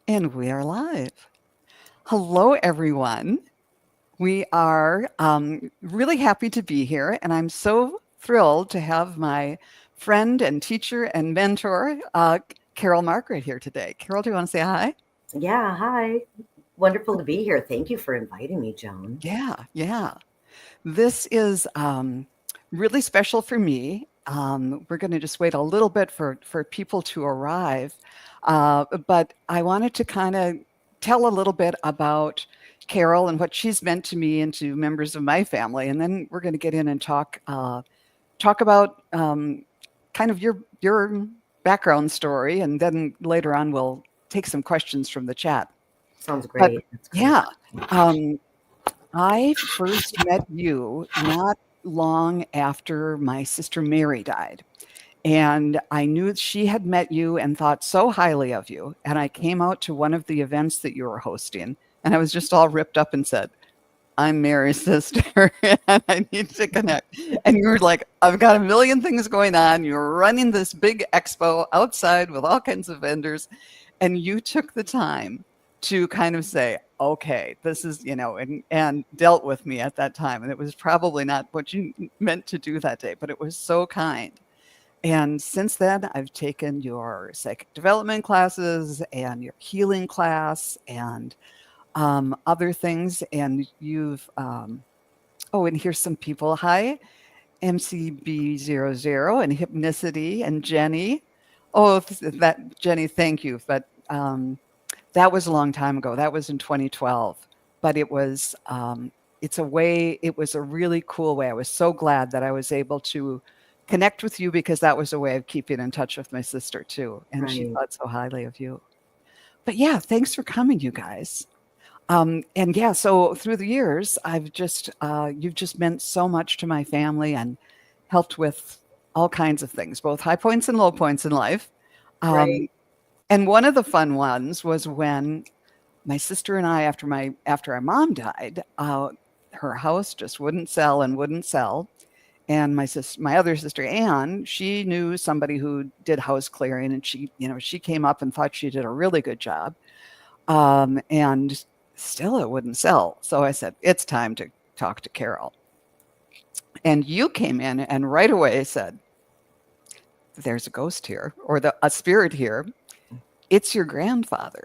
And we are live. Hello, everyone. We are really happy to be here, and I'm so thrilled to have my friend and teacher and mentor, Carol Margaret, here today. Carol, do you want to say hi? Yeah, hi. Wonderful to be here. Thank you for inviting me, Joan. Yeah. This is really special for me. We're going to just wait a little bit for people to arrive. But I wanted to kind of tell a little bit about Carol and what she's meant to me and to members of my family. And then we're going to get in and talk about kind of your background story. And then later on, we'll take some questions from the chat. Sounds But great. That's great. yeah, um, I first met you not long after my sister Mary died. And I knew she had met you and thought so highly of you. And I came out to one of the events that you were hosting, and I was just all ripped up and said, I'm Mary's sister and I need to connect. And you were like, I've got a million things going on. You're running this big expo outside with all kinds of vendors. And you took the time to kind of say, okay, this is, and dealt with me at that time. And it was probably not what you meant to do that day, but it was so kind. And since then, I've taken your psychic development classes and your healing class and other things. And oh, and here's some people. Hi, MCB00 and Hypnicity and Jenny. Oh, that Jenny, thank you. But that was a long time ago. That was in 2012. But it was a really cool way. I was so glad that I was able to connect with you because that was a way of keeping in touch with my sister too. And she Right. thought so highly of you. But yeah, thanks for coming, you guys. And yeah, so through the years, you've just meant so much to my family and helped with all kinds of things, both high points and low points in life. Right. Um, and one of the fun ones was when my sister and I, after our mom died, her house just wouldn't sell and wouldn't sell. And my other sister Anne, she knew somebody who did house clearing, and she came up and thought she did a really good job. And still it wouldn't sell. So I said, it's time to talk to Carol. And you came in and right away said, there's a ghost here or a spirit here. It's your grandfather.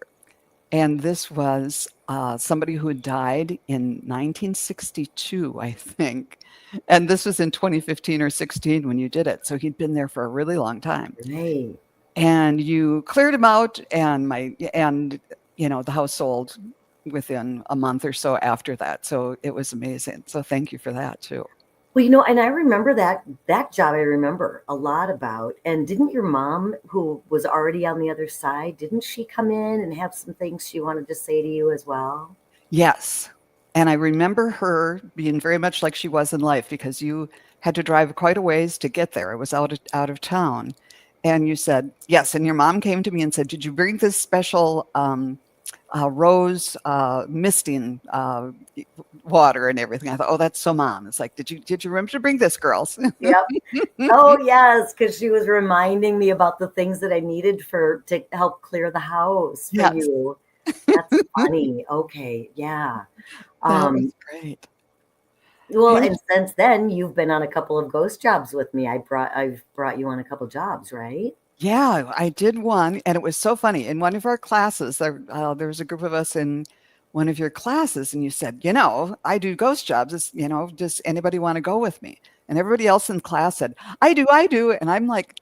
And this was somebody who had died in 1962, I think. And this was in 2015 or 16 when you did it. So he'd been there for a really long time. Right. And you cleared him out, and the house sold within a month or so after that. So it was amazing. So thank you for that too. Well, and I remember that job I remember a lot about. And didn't your mom, who was already on the other side, didn't she come in and have some things she wanted to say to you as well? Yes. And I remember her being very much like she was in life because you had to drive quite a ways to get there. It was out of town. And you said, yes. And your mom came to me and said, did you bring this special rose misting water and everything? I thought, oh, that's so mom. It's like, did you remember to bring this, girls? Yep. Oh, yes, because she was reminding me about the things that I needed to help clear the house for Yes, you. That's funny. Okay, yeah. that was Um, great. well, Hey, and since then you've been on a couple of ghost jobs with me. I've brought you on a couple jobs, right? yeah, I did one, and it was so funny. In one of our classes, there was a group of us in one of your classes, and you said, I do ghost jobs. Does anybody want to go with me? And everybody else in class said, I do. And I'm like,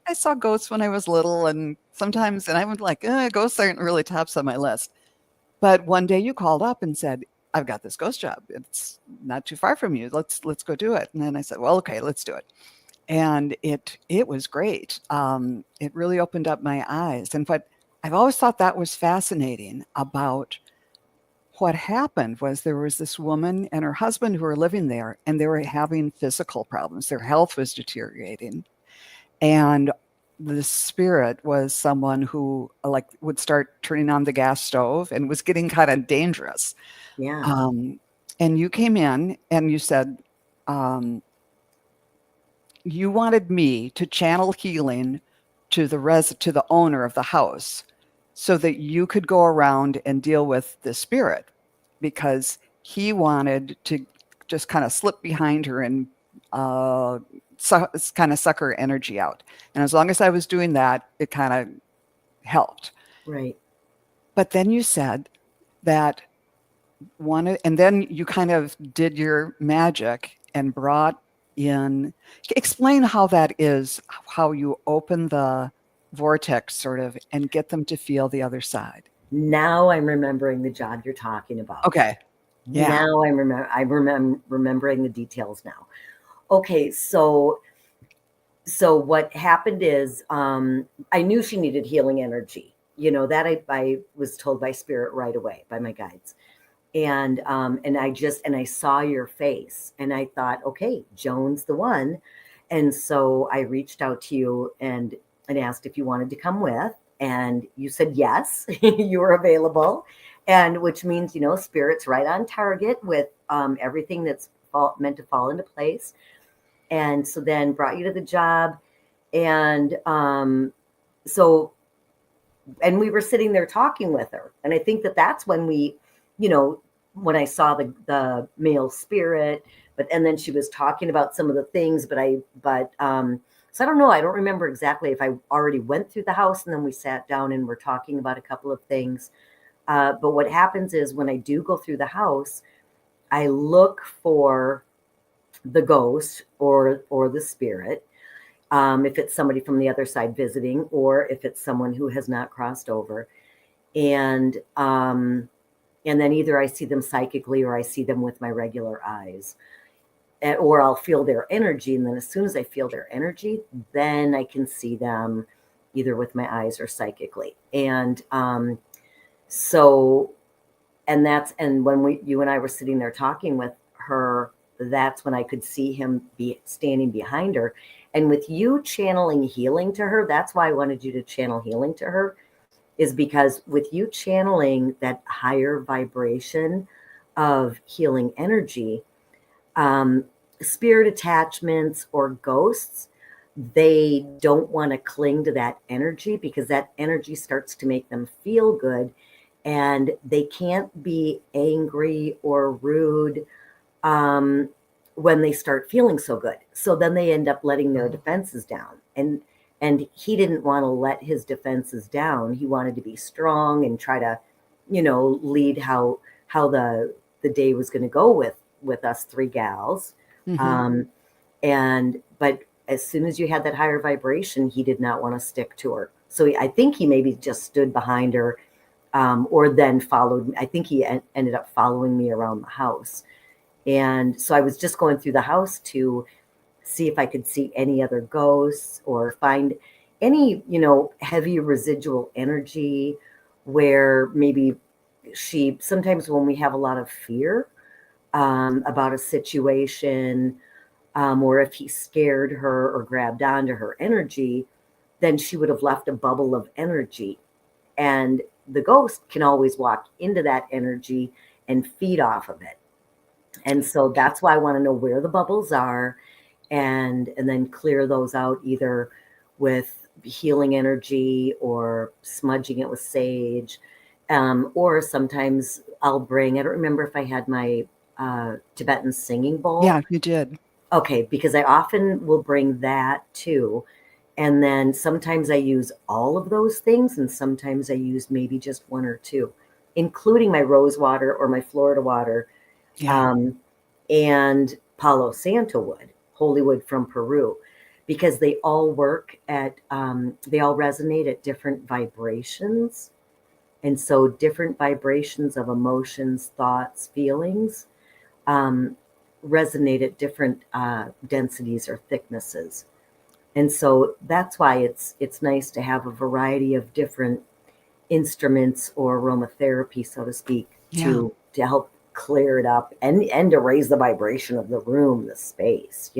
I saw ghosts when I was little, and sometimes, and I was like, ghosts aren't really tops on my list. But one day you called up and said, I've got this ghost job. It's not too far from you. Let's go do it. And then I said, well, okay, let's do it. And it was great. It really opened up my eyes. And what I've always thought that was fascinating about what happened was there was this woman and her husband who were living there, and they were having physical problems. Their health was deteriorating. And the spirit was someone who like would start turning on the gas stove and was getting kind of dangerous. Yeah. Um, and you came in and you said, um, you wanted me to channel healing to the owner of the house so that you could go around and deal with the spirit, because he wanted to just kind of slip behind her and uh, kind of suck her energy out. And as long as I was doing that, it kind of helped. Right. But then you said that and then you kind of did your magic and brought in, explain how that is, how you open the vortex sort of and get them to feel the other side. Now I'm remembering the job you're talking about. Okay. Yeah. Now I'm remembering the details now. Okay, so what happened is I knew she needed healing energy. That I was told by spirit right away, by my guides. And I saw your face and I thought, okay, Joan's the one. And so I reached out to you and asked if you wanted to come with, and you said yes. You were available, and which means spirit's right on target with everything that's meant to fall into place. And so then brought you to the job, and so and we were sitting there talking with her, and I think that's when we, when I saw the male spirit, and then she was talking about some of the things, so I don't know. I don't remember exactly if I already went through the house and then we sat down and we're talking about a couple of things. But what happens is when I do go through the house, I look for the ghost or the spirit. If it's somebody from the other side visiting, or if it's someone who has not crossed over. And then either I see them psychically or I see them with my regular eyes, or I'll feel their energy. And then as soon as I feel their energy, then I can see them either with my eyes or psychically. And when you and I were sitting there talking with her, that's when I could see him be standing behind her. And with you channeling healing to her, that's why I wanted you to channel healing to her, is because with you channeling that higher vibration of healing energy, spirit attachments or ghosts, they don't want to cling to that energy because that energy starts to make them feel good, and they can't be angry or rude when they start feeling so good. So then they end up letting their defenses down. And he didn't want to let his defenses down. He wanted to be strong and try to, lead how the day was going to go with us three gals. Mm-hmm. But as soon as you had that higher vibration, he did not want to stick to her. So I think he maybe just stood behind her, or then followed. I think he ended up following me around the house. And so I was just going through the house to see if I could see any other ghosts or find any, heavy residual energy where maybe sometimes when we have a lot of fear about a situation, or if he scared her or grabbed onto her energy, then she would have left a bubble of energy. And the ghost can always walk into that energy and feed off of it. And so that's why I want to know where the bubbles are, and then clear those out either with healing energy or smudging it with sage. Or sometimes I'll bring, I don't remember if I had my Tibetan singing bowl. Yeah, you did. Okay, because I often will bring that too. And then sometimes I use all of those things, and sometimes I use maybe just one or two, including my rose water or my Florida water. Yeah. And Palo Santo wood, holy wood from Peru, because they all work they all resonate at different vibrations. And so different vibrations of emotions, thoughts, feelings resonate at different densities or thicknesses. And so that's why it's nice to have a variety of different instruments or aromatherapy, so to speak, to help clear it up and to raise the vibration of the room, the space,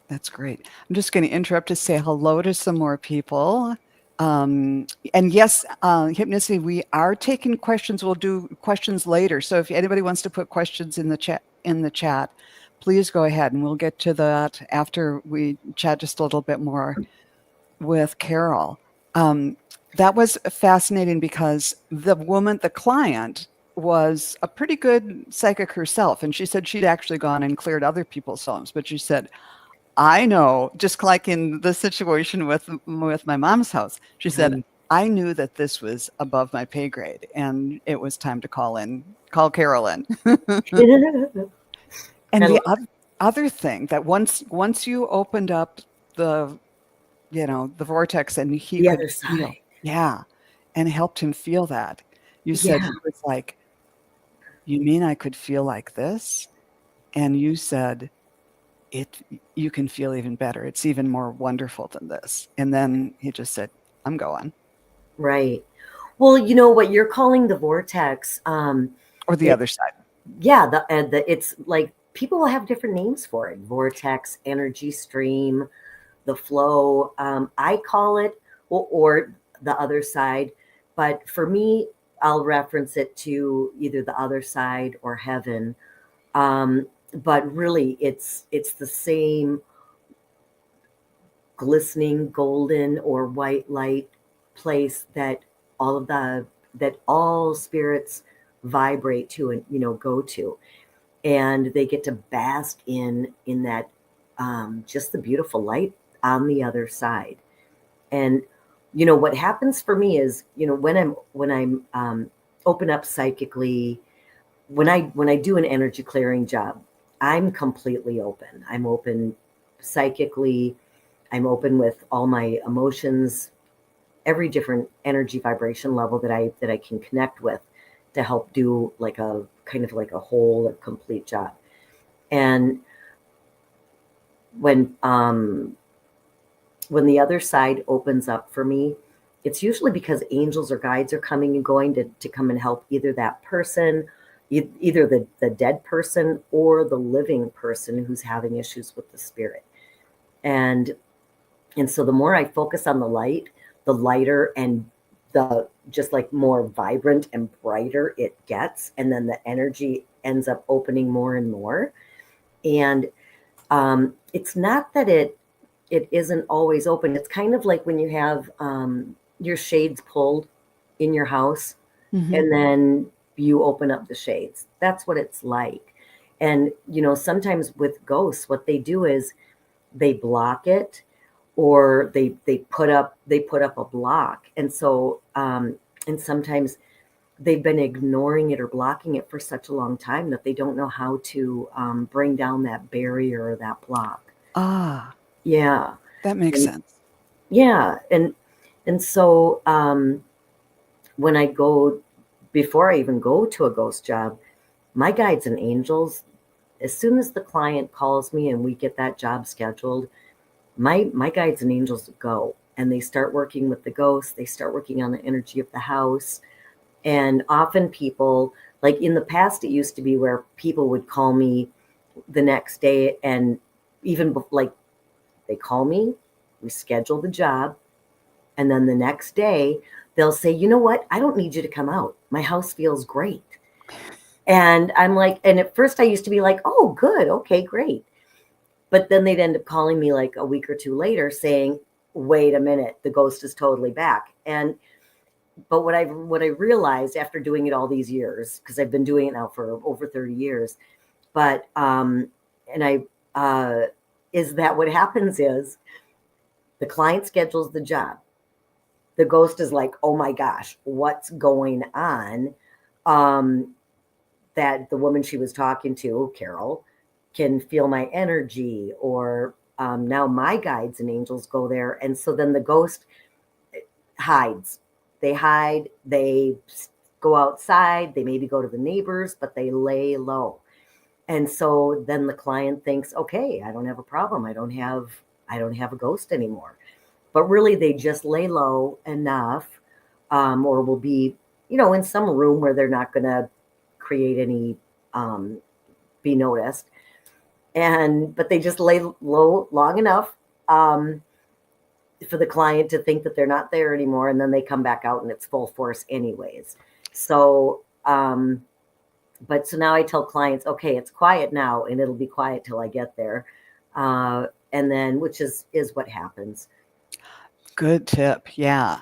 That's great. I'm just going to interrupt to say hello to some more people. And yes, Hypnosis, we are taking questions. We'll do questions later. So if anybody wants to put questions in the chat, please go ahead, and we'll get to that after we chat just a little bit more with Carol. That was fascinating because the client, was a pretty good psychic herself. And she said she'd actually gone and cleared other people's homes. But she said, I know, just like in the situation with my mom's house, she said, Right. I knew that this was above my pay grade and it was time to call Carolyn. I And the love other thing that once you opened up the, the vortex and he the could other feel, side. yeah, and helped him feel that. You said Yeah, he was like, you mean I could feel like this? And you said, it, you can feel even better. It's even more wonderful than this. And then he just said, I'm going. right. Well, you know what you're calling the vortex. Or the It, other side. yeah, the it's like people will have different names for it. Vortex, energy stream, the flow. I call it, or the other side. But for me, I'll reference it to either the other side or heaven. But really, it's the same glistening golden or white light place that all spirits vibrate to and go to, and they get to bask in that just the beautiful light on the other side. And what happens for me is when I'm open up psychically, when I do an energy clearing job, I'm completely open. I'm open psychically. I'm open with all my emotions, every different energy vibration level that I can connect with to help do like a kind of like a whole, a complete job. And when um when the other side opens up for me, it's usually because angels or guides are coming and going to come and help either that person, either the dead person or the living person who's having issues with the spirit. And And so the more I focus on the light, the lighter and the just like more vibrant and brighter it gets. And then the energy ends up opening more and more. And it's not that it isn't always open. It's kind of like when you have your shades pulled in your house Hmm. and then you open up the shades. That's what it's like. And sometimes with ghosts, what they do is they block it, or they put up a block. And so and sometimes they've been ignoring it or blocking it for such a long time that they don't know how to bring down that barrier or that block. Ah, Yeah. that makes And sense. yeah, and so when I go, before I even go to a ghost job, my guides and angels, as soon as the client calls me and we get that job scheduled, my guides and angels go and they start working with the ghosts. They start working on the energy of the house. And often people, like in the past, it used to be where people would call me the next day, and even like they call me, we schedule the job, and then the next day they'll say, you know what, I don't need you to come out, my house feels great. And I'm like, and at first I used to be like, oh good, okay, great. But then they'd end up calling me like a week or two later saying, wait a minute, the ghost is totally back. And but what I realized after doing it all these years, because I've been doing it now for over 30 years, but and I is that what happens is the client schedules the job. The ghost is like, oh my gosh, what's going on? Um, that the woman she was talking to, Carol, can feel my energy, or now my guides and angels go there. And so then the ghost hides. They hide, they go outside, they maybe go to the neighbors, but they lay low. And so then the client thinks, okay, I don't have a problem. I don't have a ghost anymore. But really they just lay low enough, or will be, in some room where they're not going to create any um, be noticed. And but they just lay low long enough for the client to think that they're not there anymore, and then they come back out and it's full force anyways. So but so now I tell clients, okay, it's quiet now and it'll be quiet till I get there. And then which is what happens. Good tip. Yeah.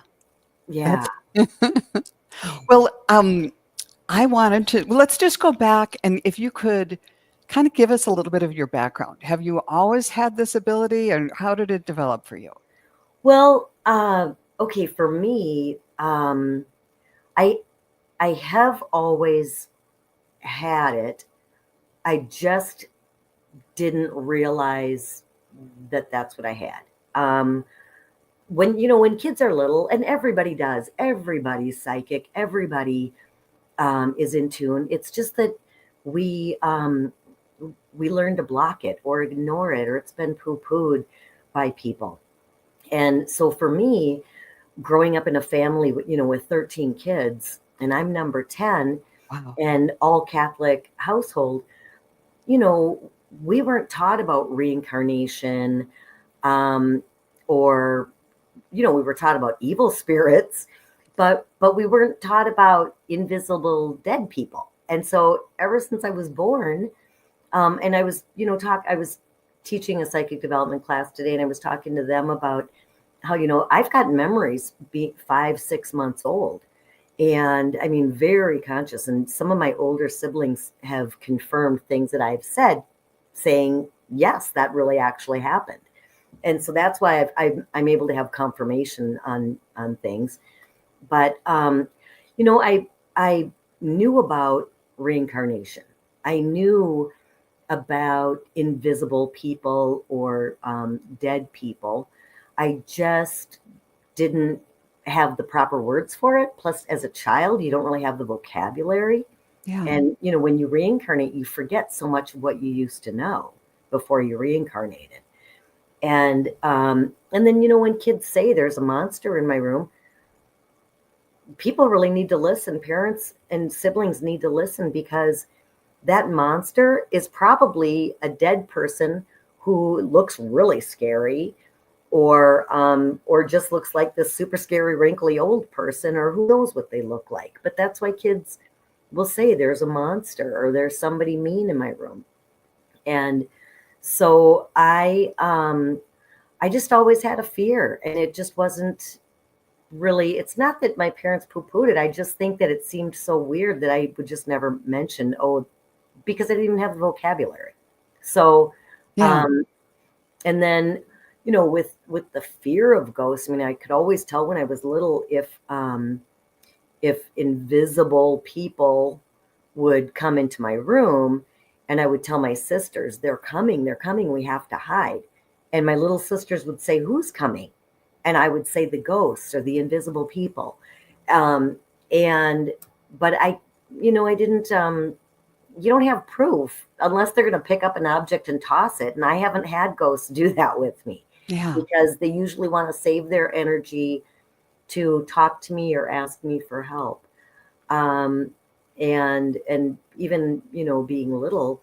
Yeah. That's well, I wanted to, well, let's just go back and if you could kind of give us a little bit of your background. Have you always had this ability and how did it develop for you? Well, okay, for me, I I have always had it. I just didn't realize that that's what I had. When kids are little, and everybody does, everybody's psychic, everybody is in tune. It's just that we we learn to block it or ignore it, or it's been poo-pooed by people. And so for me, growing up in a family with 13 kids, and I'm number 10, Wow. and all Catholic household, you know, we weren't taught about reincarnation, um, or we were taught about evil spirits, but we weren't taught about invisible dead people. And so ever since I was born, and I was, I was teaching a psychic development class today, and I was talking to them about how, I've got memories being 5, 6 months old. And I mean, very conscious. And some of my older siblings have confirmed things that I've said, saying, yes, that really actually happened. And so that's why I'm able to have confirmation on things. But I knew about reincarnation. I knew about invisible people or dead people. I just didn't have the proper words for it. Plus, as a child, you don't really have the vocabulary. Yeah. And when you reincarnate, you forget so much of what you used to know before you reincarnated. And then when kids say there's a monster in my room, people really need to listen. Parents and siblings need to listen, because that monster is probably a dead person who looks really scary, or just looks like this super scary wrinkly old person, or who knows what they look like. But that's why kids will say there's a monster or there's somebody mean in my room. And so I just always had a fear, and it just wasn't really, it's not that my parents poo-pooed it. I just think that it seemed so weird that I would just never mention, because I didn't even have the vocabulary. So, Yeah. and then, with the fear of ghosts, I mean, I could always tell when I was little if invisible people would come into my room, and I would tell my sisters, they're coming, we have to hide. And my little sisters would say, who's coming? And I would say the ghosts or the invisible people. Um, and, but I didn't, you don't have proof unless they're going to pick up an object and toss it. And I haven't had ghosts do that with me, Yeah. because they usually want to save their energy to talk to me or ask me for help. Um, and even, being little,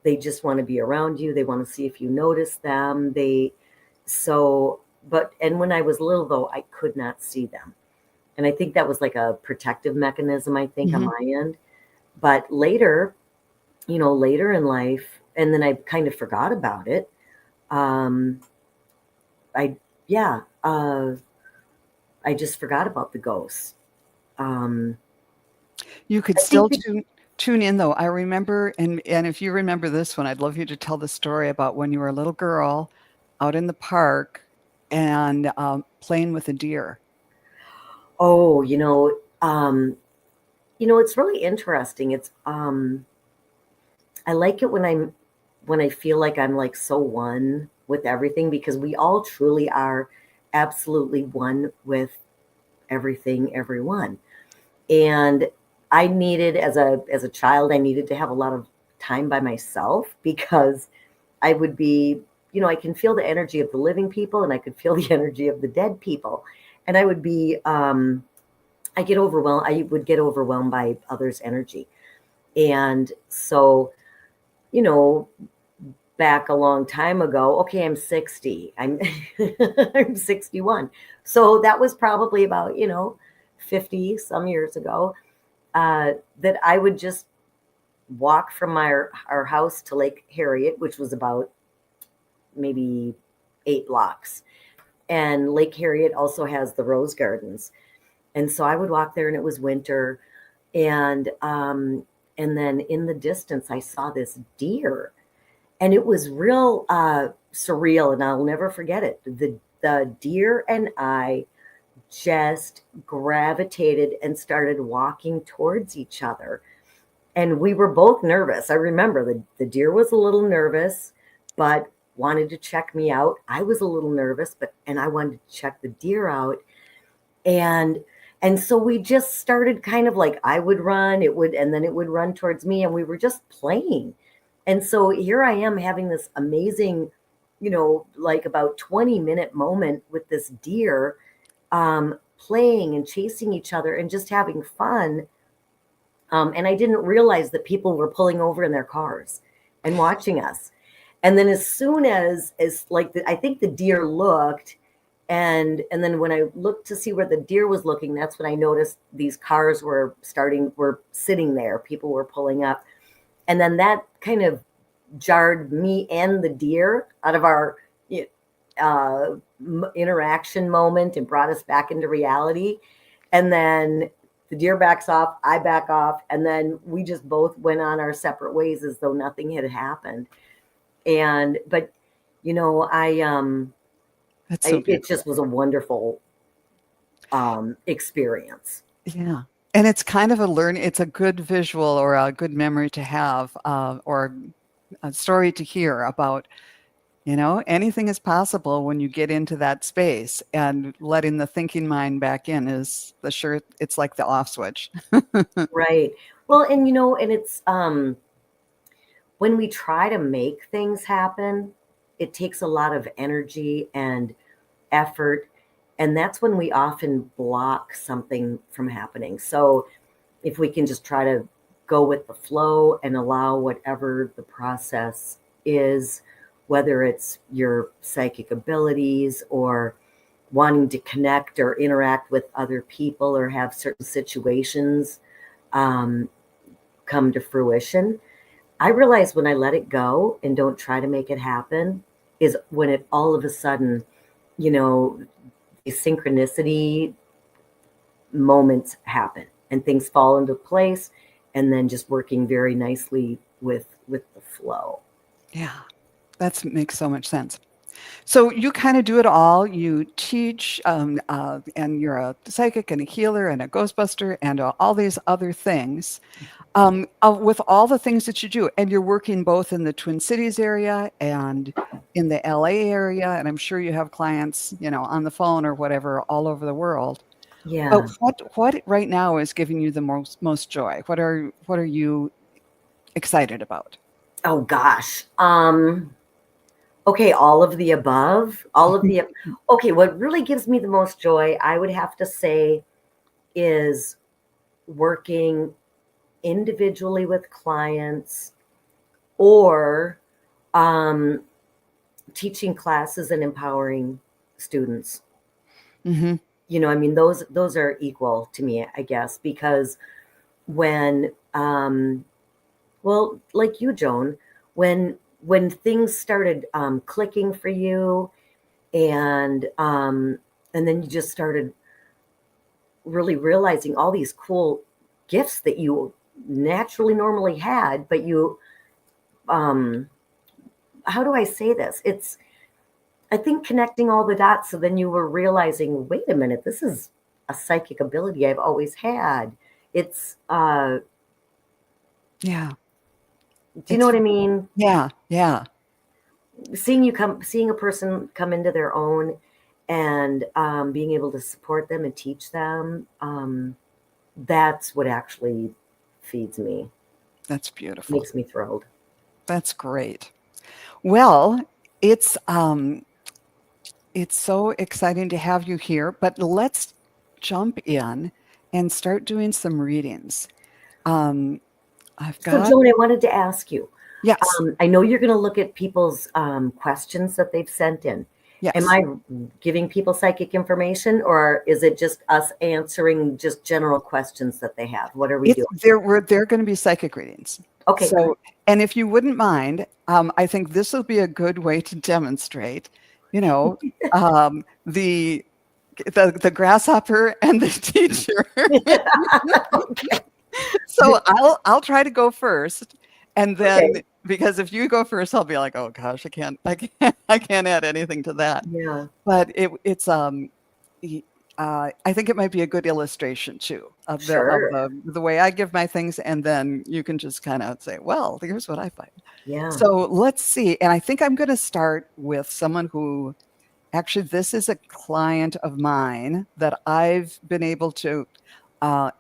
they just want to be around you. They want to see if you notice them. And when I was little, though, I could not see them. And I think that was like a protective mechanism, I think, on Hmm. my end. But later in life, and then I kind of forgot about it. Um, I, yeah, I just forgot about the ghosts. Um, You could I think still tune in though. I remember, and if you remember this one, I'd love you to tell the story about when you were a little girl out in the park and playing with a deer. oh, it's really interesting. I like it when I feel like I'm like so one with everything, because we all truly are absolutely one with everything, everyone. And I needed, as a child, I needed to have a lot of time by myself, because I would be, I can feel the energy of the living people, and I could feel the energy of the dead people. And I would be, I would get overwhelmed by others' energy. And so, you know, back a long time ago, okay, I'm 60. I'm 61. So that was probably about, 50 some years ago, that I would just walk from our house to Lake Harriet, which was about maybe 8 blocks. And Lake Harriet also has the rose gardens. And so I would walk there, and it was winter. And then in the distance, I saw this deer, and it was real surreal, and I'll never forget it. The deer and I just gravitated and started walking towards each other. And we were both nervous. I remember the deer was a little nervous, but wanted to check me out. I was a little nervous, and I wanted to check the deer out. And so we just started kind of like, I would run, and then it would run towards me, and we were just playing. And so here I am having this amazing, like about 20-minute moment with this deer, playing and chasing each other and just having fun. And I didn't realize that people were pulling over in their cars and watching us. And then as soon as like, I think the deer looked, and then when I looked to see where the deer was looking, that's when I noticed these cars were sitting there. People were pulling up. And then that kind of jarred me and the deer out of our interaction moment and brought us back into reality. And then the deer backs off, I back off, and then we just both went on our separate ways as though nothing had happened. But That's so it just was a wonderful experience. Yeah. And it's kind of it's a good visual or a good memory to have, or a story to hear about, anything is possible when you get into that space, and letting the thinking mind back in it's like the off switch. Right. Well, and it's when we try to make things happen, it takes a lot of energy and effort. And that's when we often block something from happening. So if we can just try to go with the flow and allow whatever the process is, whether it's your psychic abilities or wanting to connect or interact with other people or have certain situations come to fruition. I realize when I let it go and don't try to make it happen is when it all of a sudden, the synchronicity moments happen and things fall into place, and then just working very nicely with the flow. Yeah, that makes so much sense. So you kind of do it all. You teach, and you're a psychic and a healer and a ghostbuster and all these other things. With all the things that you do, and you're working both in the Twin Cities area and in the LA area, and I'm sure you have clients, on the phone or whatever, all over the world. Yeah. But what right now is giving you the most joy? What are you excited about? Oh gosh. Okay, all of the above. Okay, what really gives me the most joy, I would have to say, is working individually with clients or teaching classes and empowering students. Mm-hmm. Those are equal to me, I guess, because when well, like you, Joan, when things started clicking for you, and then you just started really realizing all these cool gifts that you naturally normally had, but you how do I say this? I think connecting all the dots, so then you were realizing, wait a minute, this is a psychic ability I've always had. It's Yeah. Do you know what I mean? Yeah. Yeah. Seeing a person come into their own, and being able to support them and teach them, that's what actually feeds me. That's beautiful. Makes me thrilled. That's great. Well, it's so exciting to have you here, but let's jump in and start doing some readings. So, Joan, I wanted to ask you. Yes. I know you're going to look at people's questions that they've sent in. Yes. Am I giving people psychic information, or is it just us answering just general questions that they have? What are we doing? They're going to be psychic readings. Okay. So, and if you wouldn't mind, I think this will be a good way to demonstrate, you know, the grasshopper and the teacher. Okay. So I'll try to go first, and then Okay. because if you go first, I'll be like, oh gosh, I can't add anything to that. Yeah. But it's y- I think it might be a good illustration too of Sure. the way I give my things, and then you can just kind of say, well, here's what I find. Yeah. So let's see, and I think I'm going to start with someone who actually this is a client of mine that I've been able to.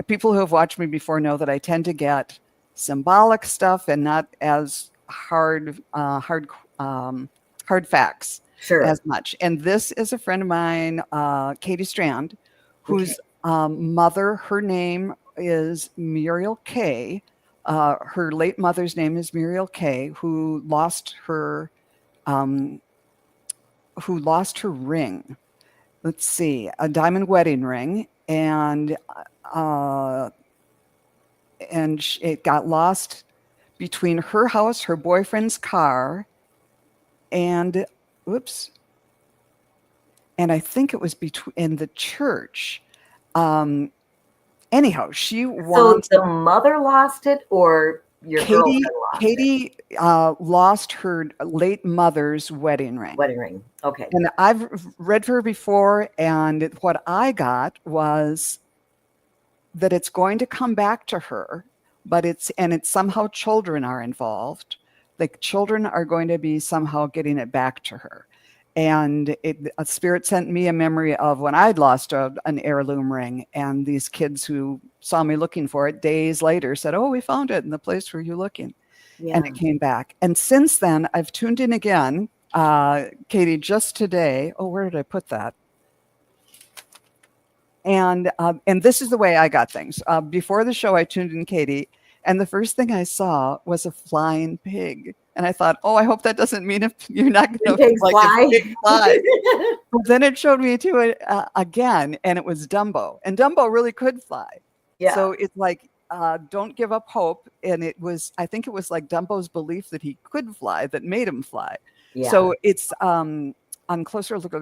People who have watched me before know that I tend to get symbolic stuff and not as hard facts Sure. as much. And this is a friend of mine, Katie Strand, Okay. whose mother, her name is Muriel Kay. Her late mother's name is Muriel Kay, um, who lost her ring. Let's see, a diamond wedding ring, uh, it got lost between her house, her boyfriend's car, and oops, and I think it was between in the church. Um, anyhow, she So wants the mother lost it, or your Katie. girlfriend lost it? Katie lost her late mother's wedding ring. Wedding ring. Okay. And I've read her before, and what I got was that it's going to come back to her, but it's somehow children are involved. The children are going to be somehow getting it back to her. And a spirit sent me a memory of when I'd lost an heirloom ring, and these kids who saw me looking for it days later said, "Oh, we found it in the place where you're looking," and Yeah. it came back. And since then, I've tuned in again, Katie, just today. Oh, where did I put that? And this is the way I got things. Before the show, I tuned in Katie, and the first thing I saw was a flying pig. And I thought, oh, I hope that doesn't mean if you're not When going to pigs like if fly. a pig flies. But then it showed me to it again, and it was Dumbo, and Dumbo really could fly. Yeah. So it's like, don't give up hope. And I think it was like Dumbo's belief that he could fly that made him fly. Yeah. So it's on closer look.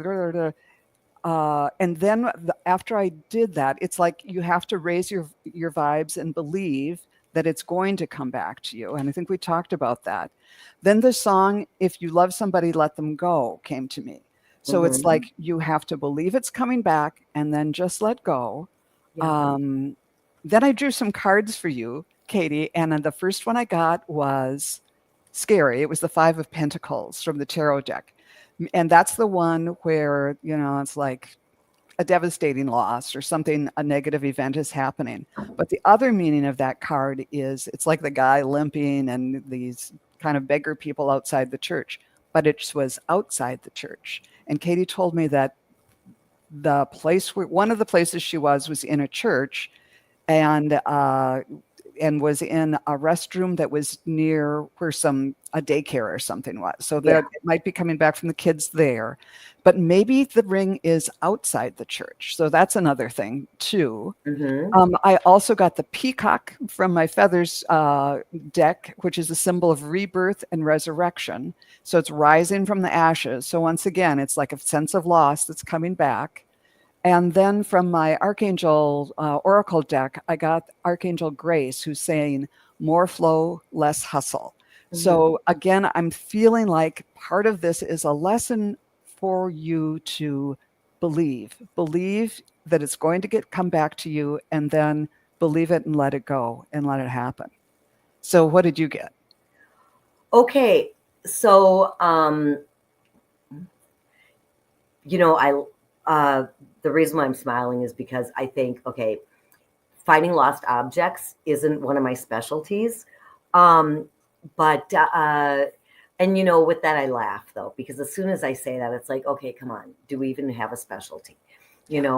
And then after I did that, it's like you have to raise your vibes and believe that it's going to come back to you. And I think we talked about that. Then the song, If You Love Somebody, Let Them Go, came to me. So it's Hmm. like you have to believe it's coming back and then just let go. Yeah. Um, then I drew some cards for you, Katie. And then the first one I got was scary. It was the Five of Pentacles from the tarot deck. And that's the one where, it's like a devastating loss or something, a negative event is happening. But the other meaning of that card is it's like the guy limping and these kind of beggar people outside the church, but it was outside the church. And Katie told me that one of the places she was in a church, and was in a restroom that was near where a daycare or something was. So Yeah. that it might be coming back from the kids there, but maybe the ring is outside the church. So that's another thing too. Hmm. I also got the peacock from my feathers deck, which is a symbol of rebirth and resurrection. So it's rising from the ashes. So once again, it's like a sense of loss that's coming back. And then from my Archangel Oracle deck, I got Archangel Grace, who's saying more flow, less hustle. Hmm. So again, I'm feeling like part of this is a lesson for you to believe that it's going to come back to you, and then believe it and let it go and let it happen. So what did you get? Okay. So, the reason why I'm smiling is because I think, okay, finding lost objects isn't one of my specialties. Um, but, and with that, I laugh though, because as soon as I say that, it's like, okay, come on, do we even have a specialty? And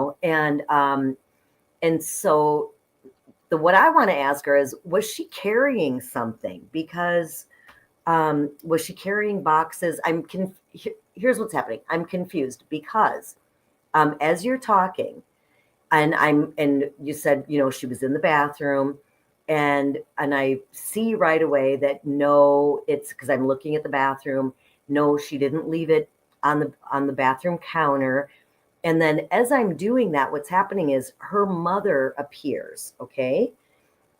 so what I want to ask her is, was she carrying something? Because, was she carrying boxes? Here's what's happening. I'm confused because, as you're talking, and you said, she was in the bathroom, and I see right away that no, it's because I'm looking at the bathroom. No, she didn't leave it on the bathroom counter. And then as I'm doing that, what's happening is her mother appears, okay?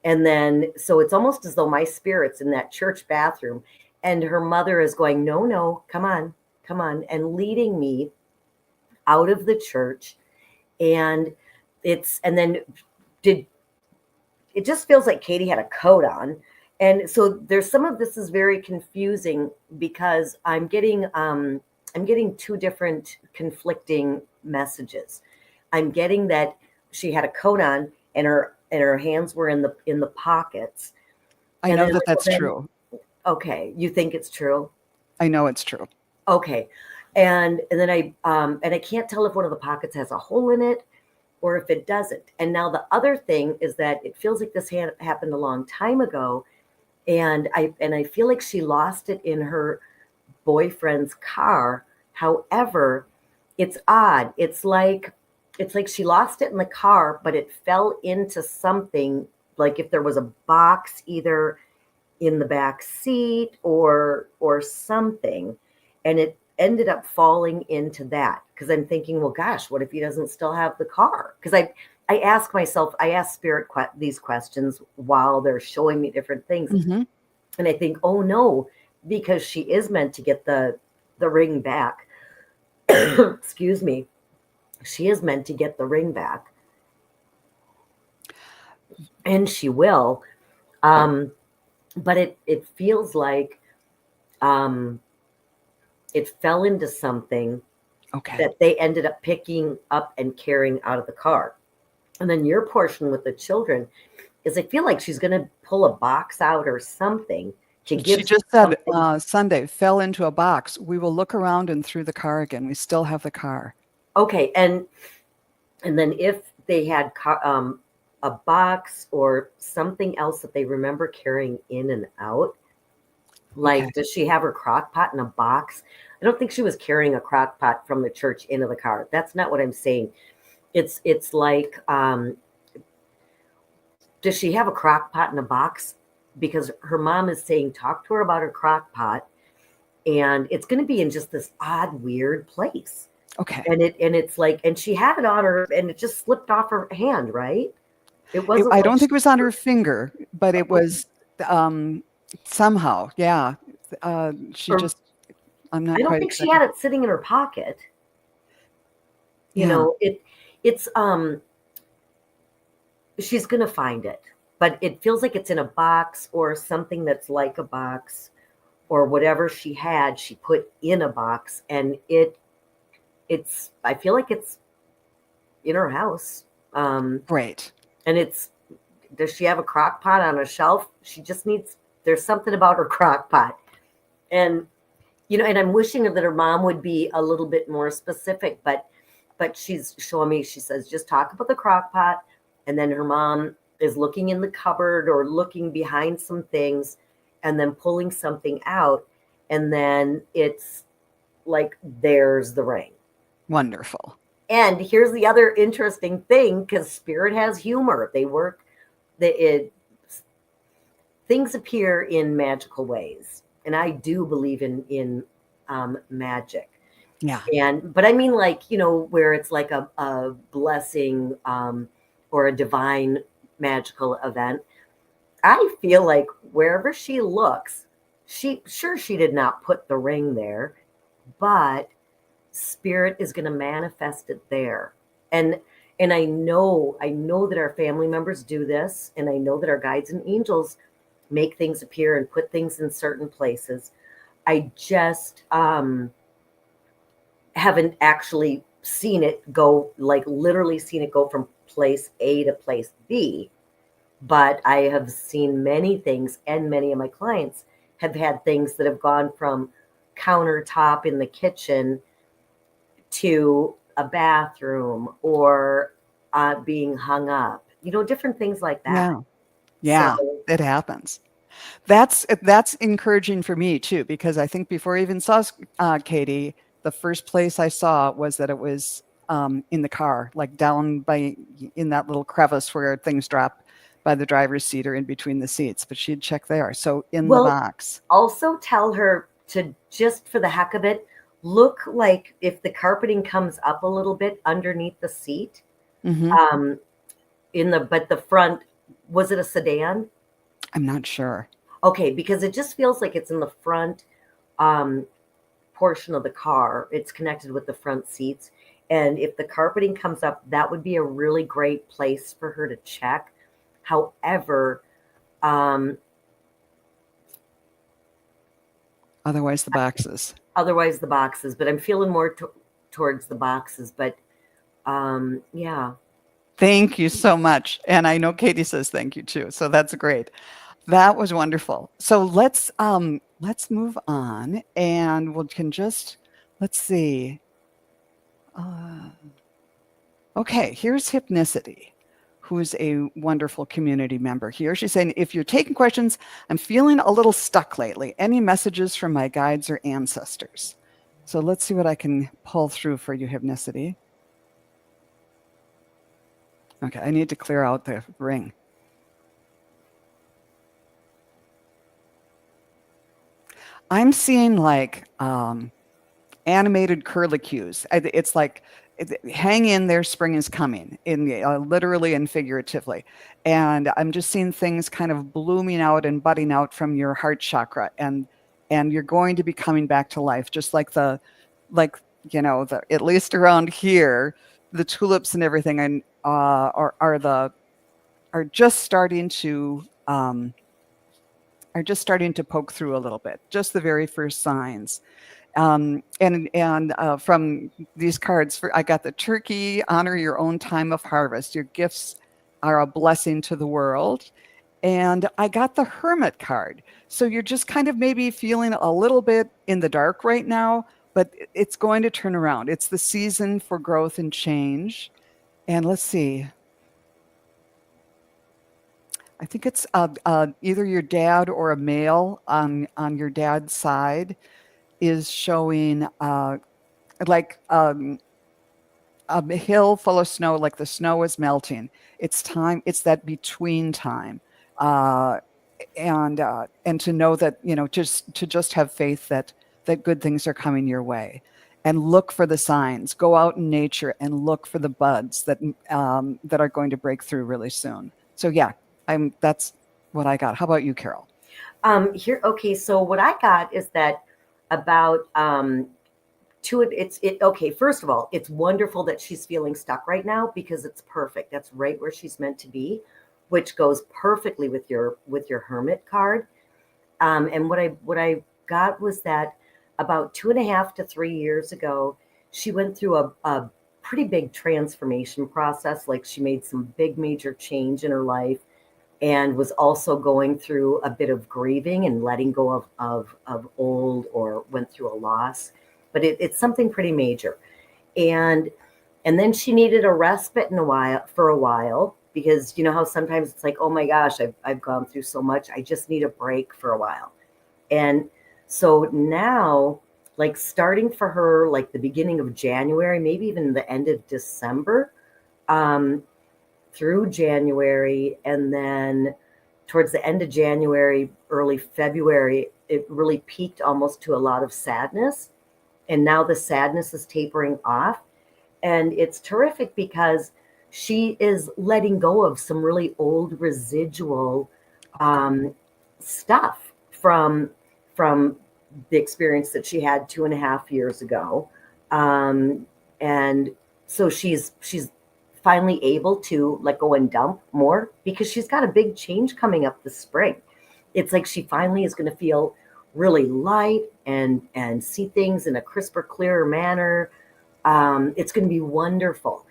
And then, so it's almost as though my spirit's in that church bathroom and her mother is going, no, no, come on, and leading me out of the church. And and then it just feels like Katie had a coat on. And so there's some of this is very confusing because I'm getting two different conflicting messages. I'm getting that she had a coat on and her hands were in the pockets. I know that that's true. Okay, you think it's true? I know it's true. Okay, and then I can't tell if one of the pockets has a hole in it or if it doesn't. And now the other thing is that it feels like this happened a long time ago, and I feel like she lost it in her boyfriend's car. However, it's odd. It's like she lost it in the car, but it fell into something, like if there was a box either in the back seat or something, and it ended up falling into that. Because I'm thinking, well, gosh, what if he doesn't still have the car? Because I ask spirit these questions while they're showing me different things, and I think, oh no, because she is meant to get the ring back. Excuse me. She is meant to get the ring back, and she will. But it feels like it fell into something that they ended up picking up and carrying out of the car. And then your portion with the children is I feel like she's going to pull a box out or something. She just said Sunday fell into a box. We will look around and through the car again. We still have the car. Okay, and then if they had a box or something else that they remember carrying in and out, like does she have her crock pot in a box? I don't think she was carrying a crock pot from the church into the car. That's not what I'm saying. It's like, does she have a crock pot in a box? Because her mom is saying, talk to her about her crock pot. And it's going to be in just this odd, weird place. Okay. And it's like, and she had it on her and it just slipped off her hand, right? It wasn't. I don't think it was on her finger, but it was somehow, yeah. I'm not. I don't think she had it sitting in her pocket. You know, it's she's gonna find it, but it feels like it's in a box or something that's like a box, or whatever she had, she put in a box, and it's. I feel like it's in her house. Right. And does she have a crock pot on a shelf? She just there's something about her crock pot. And, and I'm wishing that her mom would be a little bit more specific, but she's showing me, she says, just talk about the crock pot. And then her mom is looking in the cupboard or looking behind some things and then pulling something out. And then it's like, there's the ring. Wonderful. And here's the other interesting thing, because spirit has humor. Things appear in magical ways, and I do believe in magic. Yeah. But I mean, like, where it's like a blessing or a divine magical event. I feel like wherever she looks, she did not put the ring there, but spirit is going to manifest it there. And I know that our family members do this, and I know that our guides and angels make things appear and put things in certain places. I just haven't actually seen it go, like literally seen it go from place A to place B, but I have seen many things, and many of my clients have had things that have gone from countertop in the kitchen to a bathroom or being hung up, different things like that. Yeah, so, it happens. That's encouraging for me too, because I think before I even saw Katie, the first place I saw was that it was in the car, like down in that little crevice where things drop by the driver's seat or in between the seats, but she'd check there. So in the box. Also tell her to, just for the heck of it, look like if the carpeting comes up a little bit underneath the seat, Hmm. but the front, was it a sedan? I'm not sure. Okay, because it just feels like it's in the front um, portion of the car. It's connected with the front seats. And if the carpeting comes up, that would be a really great place for her to check. However, um, Otherwise, the boxes. otherwise the boxes, but I'm feeling more towards the boxes. But yeah. Thank you so much. And I know Katie says thank you too. So that's great. That was wonderful. So let's move on and we can just let's see. Uh, okay, here's Hypnicity, who's a wonderful community member here. She's saying, if you're taking questions, I'm feeling a little stuck lately. Any messages from my guides or ancestors? So let's see what I can pull through for you, Hypnicity. Okay, I need to clear out the ring. I'm seeing like animated curlicues. It's like hang in there, spring is coming, in literally and figuratively. And I'm just seeing things kind of blooming out and budding out from your heart chakra, and you're going to be coming back to life, just like like the at least around here, the tulips and everything, and are just starting to poke through a little bit, just the very first signs. And from these cards, I got the turkey, honor your own time of harvest. Your gifts are a blessing to the world. And I got the hermit card. So you're just kind of maybe feeling a little bit in the dark right now, but it's going to turn around. It's the season for growth and change. And let's see. I think it's either your dad or a male on your dad's side is showing like a hill full of snow, like the snow is melting. It's time. It's that between time, uh, and to know that just have faith that good things are coming your way, and look for the signs. Go out in nature and look for the buds that are going to break through really soon. So yeah, that's what I got. How about you, Carol? Here, okay. So what I got is that about to it. Okay. First of all, it's wonderful that she's feeling stuck right now because it's perfect. That's right where she's meant to be, which goes perfectly with your hermit card. And what I got was that about 2.5 to 3 years ago, she went through a pretty big transformation process. Like she made some big major change in her life and was also going through a bit of grieving and letting go of old, or went through a loss. But it's something pretty major. And and then she needed a respite for a while, because you know how sometimes it's like, oh my gosh, I've gone through so much. I just need a break for a while. And so now, like starting for her, like the beginning of January, maybe even the end of December, um, through January, and then towards the end of January, early February, it really peaked almost to a lot of sadness. And now the sadness is tapering off. And it's terrific because she is letting go of some really old residual um, stuff from the experience that she had 2.5 years ago. Um, and so she's finally able to let go and dump more, because she's got a big change coming up this spring. It's like she finally is going to feel really light and see things in a crisper, clearer manner. It's going to be wonderful.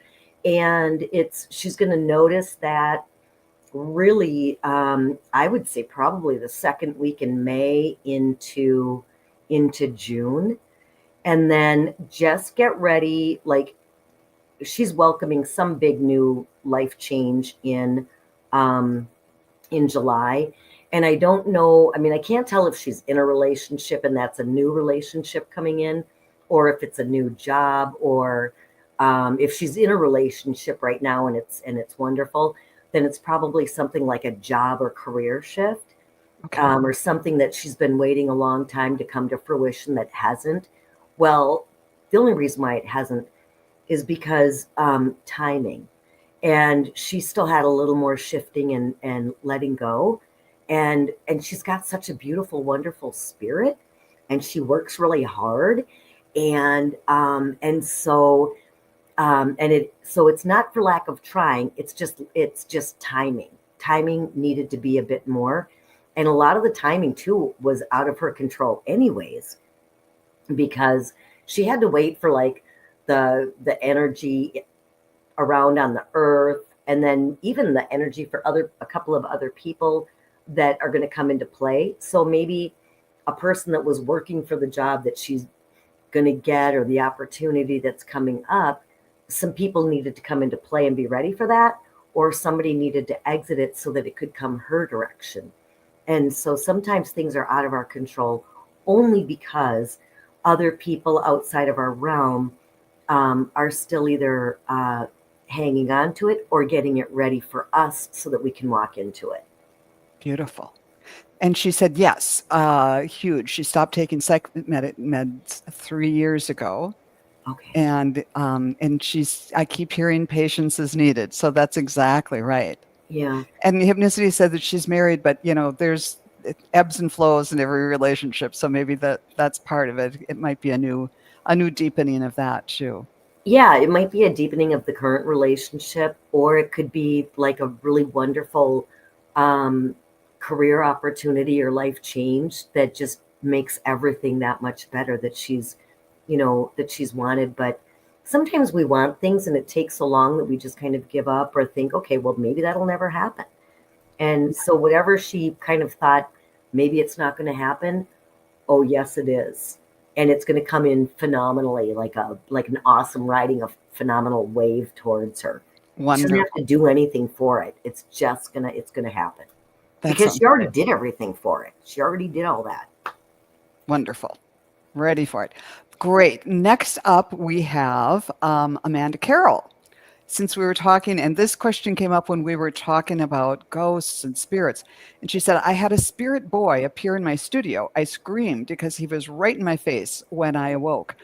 And she's going to notice that really, I would say probably the second week in May into June. And then just get ready. Like she's welcoming some big new life change in July. And I don't know, I mean, I can't tell if she's in a relationship and that's a new relationship coming in, or if it's a new job, or if she's in a relationship right now and it's wonderful, then it's probably something like a job or career shift, Okay. or something that she's been waiting a long time to come to fruition that hasn't. Well, the only reason why it hasn't is because timing. And she still had a little more shifting and letting go. And she's got such a beautiful, wonderful spirit, and she works really hard. And it's not for lack of trying. It's just timing. Timing needed to be a bit more. And a lot of the timing too was out of her control anyways, because she had to wait for like the energy around on the earth, and then even the energy for a couple of other people that are going to come into play. So maybe a person that was working for the job that she's going to get, or the opportunity that's coming up, some people needed to come into play and be ready for that, or somebody needed to exit it so that it could come her direction. And so sometimes things are out of our control only because other people outside of our realm are still either hanging on to it or getting it ready for us so that we can walk into it. Beautiful. And she said, yes, huge. She stopped taking meds 3 years ago. Okay. And I keep hearing patience is needed. So that's exactly right. Yeah. And Hypnicity said that she's married, but there's ebbs and flows in every relationship. So maybe that's part of it. It might be a new deepening of that too. Yeah, it might be a deepening of the current relationship, or it could be like a really wonderful career opportunity or life change that just makes everything that much better that she's wanted. But sometimes we want things and it takes so long that we just kind of give up or think, okay, well, maybe that'll never happen. And so whatever she kind of thought, maybe it's not going to happen. Oh, yes, it is. And it's going to come in phenomenally, like an awesome riding a phenomenal wave towards her. Wonderful. She doesn't have to do anything for it. It's going to happen. That's because she already did everything for it. She already did all that. Wonderful. Ready for it. Great. Next up, we have Amanda Carroll. Since we were talking, and this question came up when we were talking about ghosts and spirits, and she said, I had a spirit boy appear in my studio. I screamed because he was right in my face when I awoke.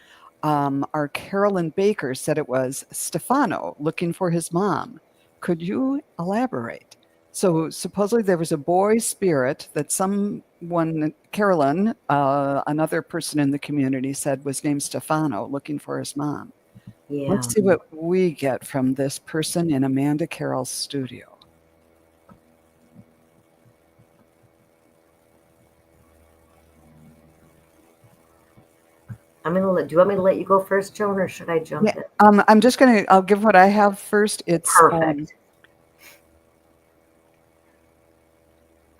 Our Carolyn Baker said it was Stefano looking for his mom. Could you elaborate? So supposedly there was a boy spirit that someone, Carolyn, another person in the community, said was named Stefano looking for his mom. Yeah. Let's see what we get from this person in Amanda Carroll's studio. Do you want me to let you go first, Joan, or should I jump in? I'm just I'll give what I have first. It's perfect.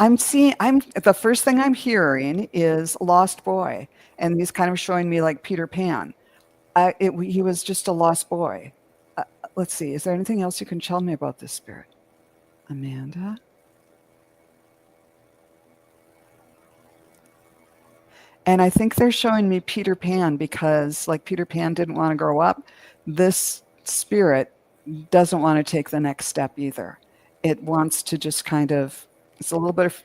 The first thing I'm hearing is lost boy, and he's kind of showing me like Peter Pan. He was just a lost boy. Let's see. Is there anything else you can tell me about this spirit, Amanda? And I think they're showing me Peter Pan because, like Peter Pan didn't want to grow up, this spirit doesn't want to take the next step either. It wants to just kind of, it's a little bit of,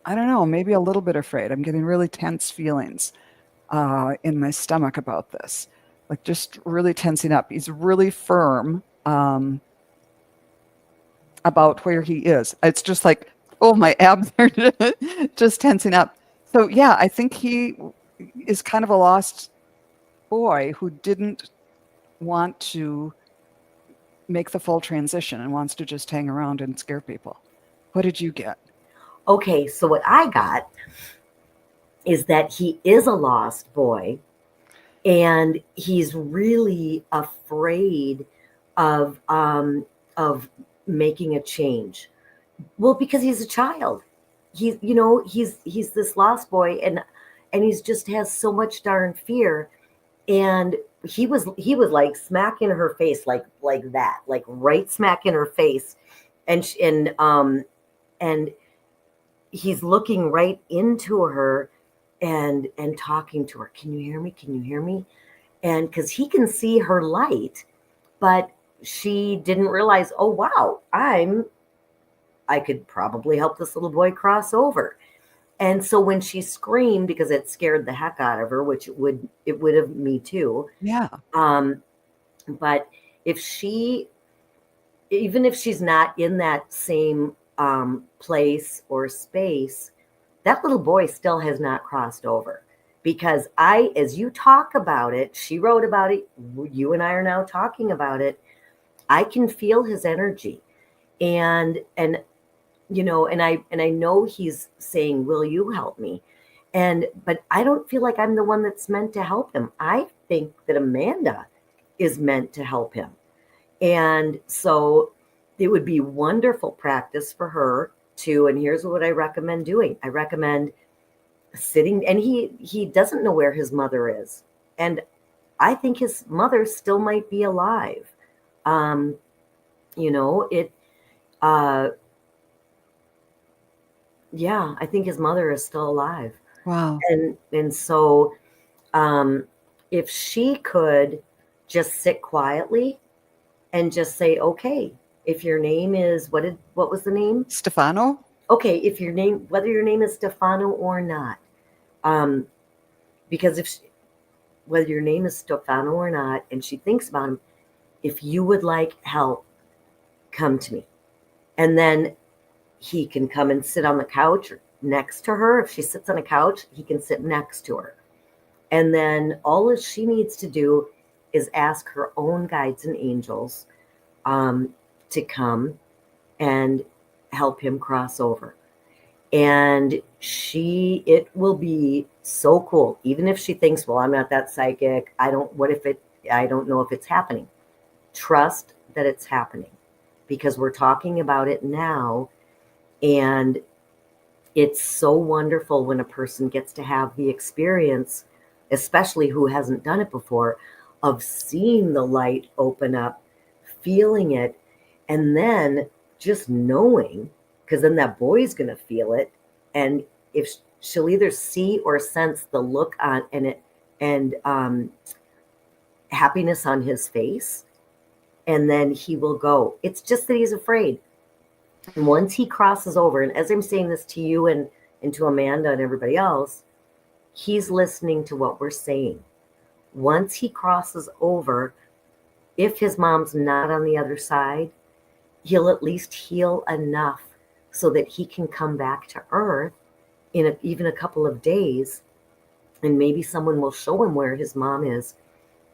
I don't know, maybe a little bit afraid. I'm getting really tense feelings in my stomach about this, like just really tensing up. He's really firm about where he is. It's just like, oh, my abs are just tensing up. So yeah, I think he is kind of a lost boy who didn't want to make the full transition and wants to just hang around and scare people. What did you get? Okay, so what I got is that he is a lost boy, and he's really afraid of making a change. Well, because he's a child. He's this lost boy, and he's just has so much darn fear. And he was like smack in her face, like that, like right smack in her face, and he's looking right into her and talking to her. Can you hear me? Can you hear me? And because he can see her light, but she didn't realize, oh wow, I could probably help this little boy cross over. And so when she screamed, because it scared the heck out of her, which it would have me too. Yeah. But if even if she's not in that same place or space, that little boy still has not crossed over. Because as you talk about it, she wrote about it, you and I are now talking about it, I can feel his energy. And and I know he's saying, will you help me? But I don't feel like I'm the one that's meant to help him. I think that Amanda is meant to help him. And so it would be wonderful practice for her to, and here's what I recommend doing. I recommend sitting, and he doesn't know where his mother is. And I think his mother still might be alive. Um, it uh yeah, I think his mother is still alive. Wow. And so um if she could just sit quietly and just say, okay, if your name is, what was the name? Stefano? Okay, if whether your name is Stefano or not, um, because whether your name is Stefano or not, and she thinks about him, if you would like help, come to me. And then he can come and sit on the couch next to her. If she sits on a couch, he can sit next to her. And then all she needs to do is ask her own guides and angels to come and help him cross over. And it will be so cool. Even if she thinks, well, I'm not that psychic. I don't know if it's happening. Trust that it's happening, because we're talking about it now. And it's so wonderful when a person gets to have the experience, especially who hasn't done it before, of seeing the light open up, feeling it, and then just knowing, because then that boy's going to feel it. And if she'll either see or sense the look on and happiness on his face, and then he will go. It's just that he's afraid. And once he crosses over, and as I'm saying this to you and to Amanda and everybody else, he's listening to what we're saying. Once he crosses over, if his mom's not on the other side, he'll at least heal enough so that he can come back to Earth in even a couple of days, and maybe someone will show him where his mom is,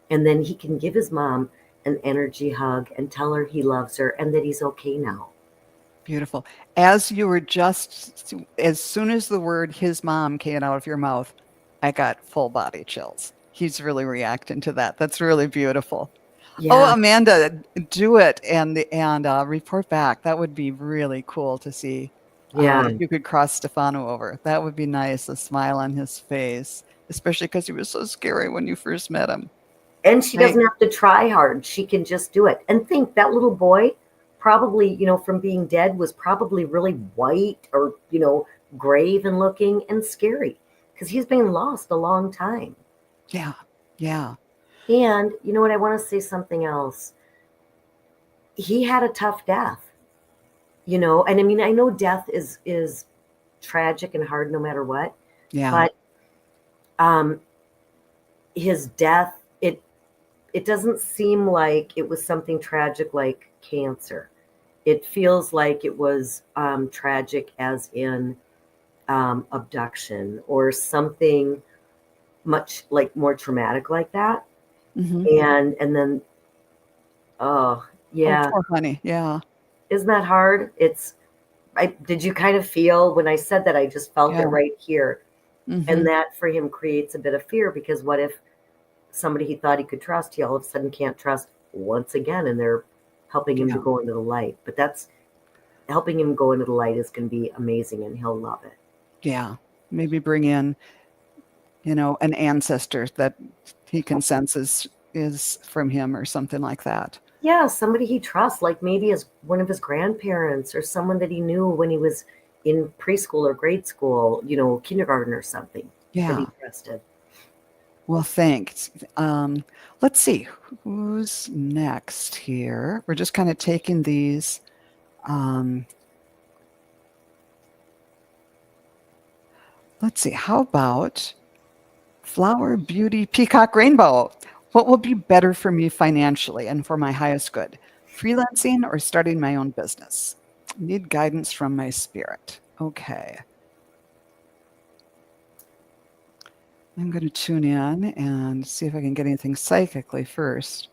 and then he can give his mom an energy hug and tell her he loves her and that he's okay now. Beautiful. As soon as the word his mom came out of your mouth, I got full body chills. He's really reacting to that. That's really beautiful. Yeah. Oh, Amanda, do it and report back. That would be really cool to see. Yeah. If you could cross Stefano over. That would be nice, a smile on his face, especially because he was so scary when you first met him. And she doesn't have to try hard. She can just do it. And think, that little boy probably, from being dead, was probably really white or, grave and looking and scary, because he's been lost a long time. Yeah. Yeah. And you know what? I want to say something else. He had a tough death, and I mean, I know death is tragic and hard no matter what. Yeah. But his death, it doesn't seem like it was something tragic like cancer. It feels like it was tragic as in abduction or something much like more traumatic like that. Mm-hmm. And then, oh yeah. Oh, poor honey. Yeah. Isn't that hard? Did you kind of feel when I said that? I just felt it right here. Mm-hmm. And that for him creates a bit of fear, because what if somebody he thought he could trust, he all of a sudden can't trust once again, and they're helping him to go into the light. But that's helping him go into the light is going to be amazing, and he'll love it. Yeah. Maybe bring in, an ancestor that he can sense is from him or something like that. Yeah, somebody he trusts, like maybe as one of his grandparents or someone that he knew when he was in preschool or grade school, kindergarten or something. Yeah. That he trusted. Well, thanks. Let's see who's next here. We're just kind of taking these. Let's see. How about flower, beauty, peacock, rainbow? What will be better for me financially and for my highest good? Freelancing or starting my own business? Need guidance from my spirit. Okay. I'm going to tune in and see if I can get anything psychically first.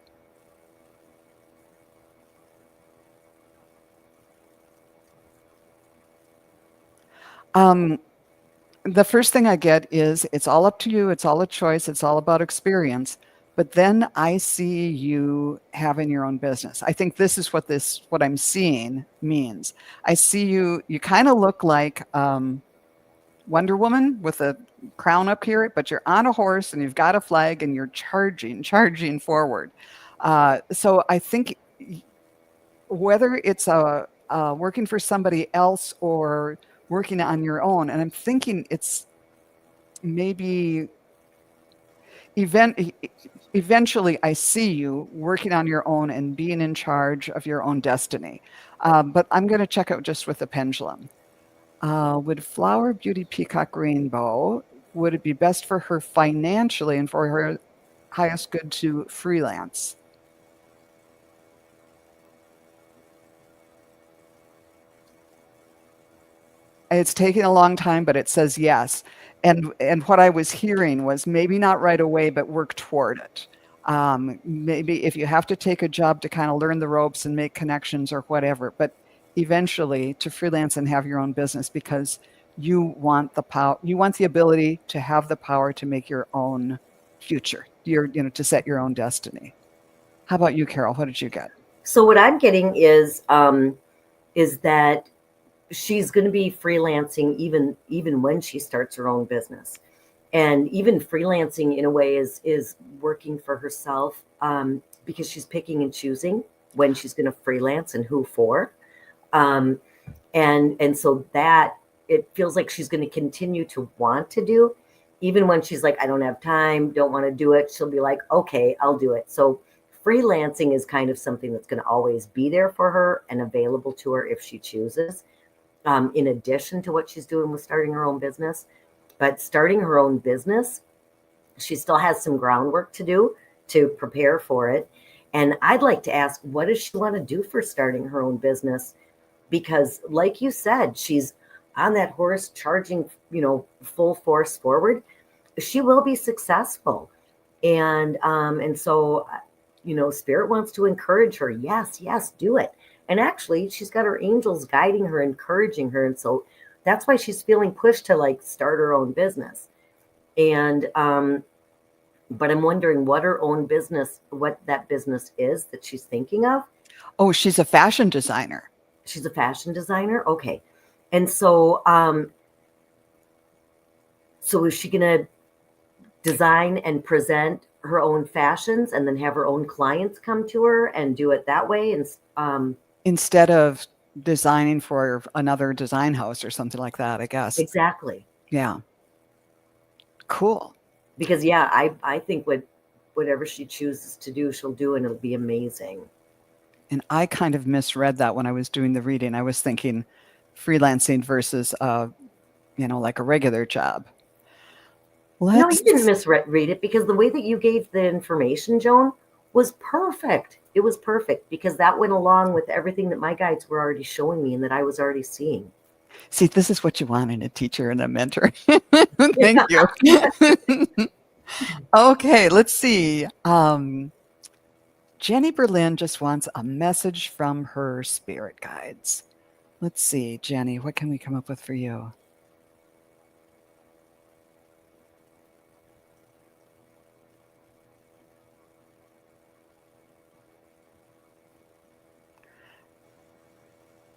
Um, the first thing I get is it's all up to you. It's all a choice. It's all about experience. But then I see you having your own business. I think this is what I'm seeing means. I see you kind of look like Wonder Woman with a crown up here, but you're on a horse and you've got a flag and you're charging forward. So I think whether it's working for somebody else or working on your own, and I'm thinking it's maybe eventually I see you working on your own and being in charge of your own destiny. But I'm going to check out just with the pendulum. Would flower, beauty, peacock, rainbow, would it be best for her financially and for her highest good to freelance? It's taking a long time, but it says yes. And what I was hearing was maybe not right away, but work toward it. Maybe if you have to take a job to kind of learn the ropes and make connections or whatever, but eventually to freelance and have your own business because you want the power, you want the ability to have the power to make your own future, to set your own destiny. How about you, Carol? What did you get? So what I'm getting is that she's going to be freelancing even when she starts her own business, and even freelancing in a way is working for herself, because she's picking and choosing when she's going to freelance and who for, um, and so that it feels like she's going to continue to want to do, even when she's like, I don't have time, don't want to do it. She'll be like, okay, I'll do it. So freelancing is kind of something that's going to always be there for her and available to her if she chooses, in addition to what she's doing with starting her own business. But starting her own business, she still has some groundwork to do to prepare for it. And I'd like to ask, what does she want to do for starting her own business? Because, like you said, she's on that horse charging, full force forward. She will be successful. And so, Spirit wants to encourage her. Yes, yes, do it. And actually, she's got her angels guiding her, encouraging her. And so that's why she's feeling pushed to like start her own business. And, but I'm wondering what that business is that she's thinking of. Oh, she's a fashion designer. She's a fashion designer. Okay. And so, so is she going to design and present her own fashions and then have her own clients come to her and do it that way? And, instead of designing for another design house or something like that, I guess. Exactly. Yeah. Cool. Because I think whatever she chooses to do, she'll do, and it'll be amazing. And I kind of misread that when I was doing the reading. I was thinking freelancing versus, like a regular job. No, you didn't misread it, because the way that you gave the information, Joan, was perfect. It was perfect because that went along with everything that my guides were already showing me and that I was already seeing. See, this is what you want in a teacher and a mentor. Thank you. Okay, let's see. Jenny Berlin just wants a message from her spirit guides. Let's see, Jenny, what can we come up with for you?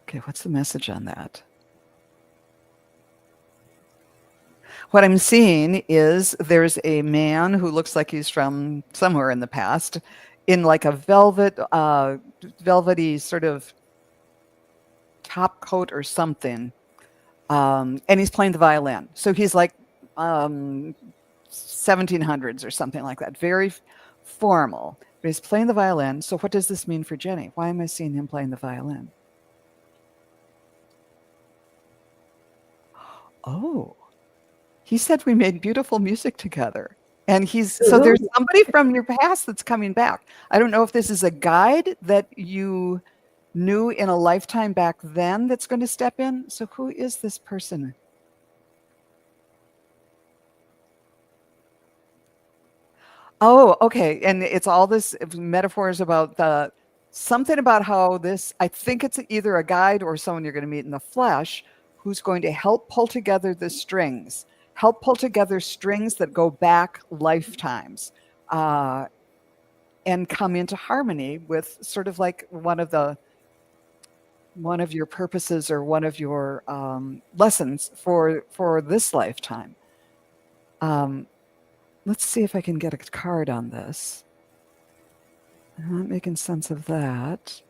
Okay, what's the message on that? What I'm seeing is there's a man who looks like he's from somewhere in the past in like a velvety sort of top coat or something. And he's playing the violin. So he's like 1700s or something like that. Very formal. But he's playing the violin. So what does this mean for Jenny? Why am I seeing him playing the violin? Oh. He said we made beautiful music together. And so there's Woohoo. somebody from your past that's coming back. I don't know if this is a guide that you knew in a lifetime back then that's going to step in. So who is this person? Oh, okay. And it's all this metaphors about something about how this, I think it's either a guide or someone you're going to meet in the flesh who's going to help pull together the strings, help pull together strings that go back lifetimes, uh, and come into harmony with sort of like one of your purposes or one of your lessons for this lifetime. Um, let's see if I can get a card on this. I'm not making sense of that.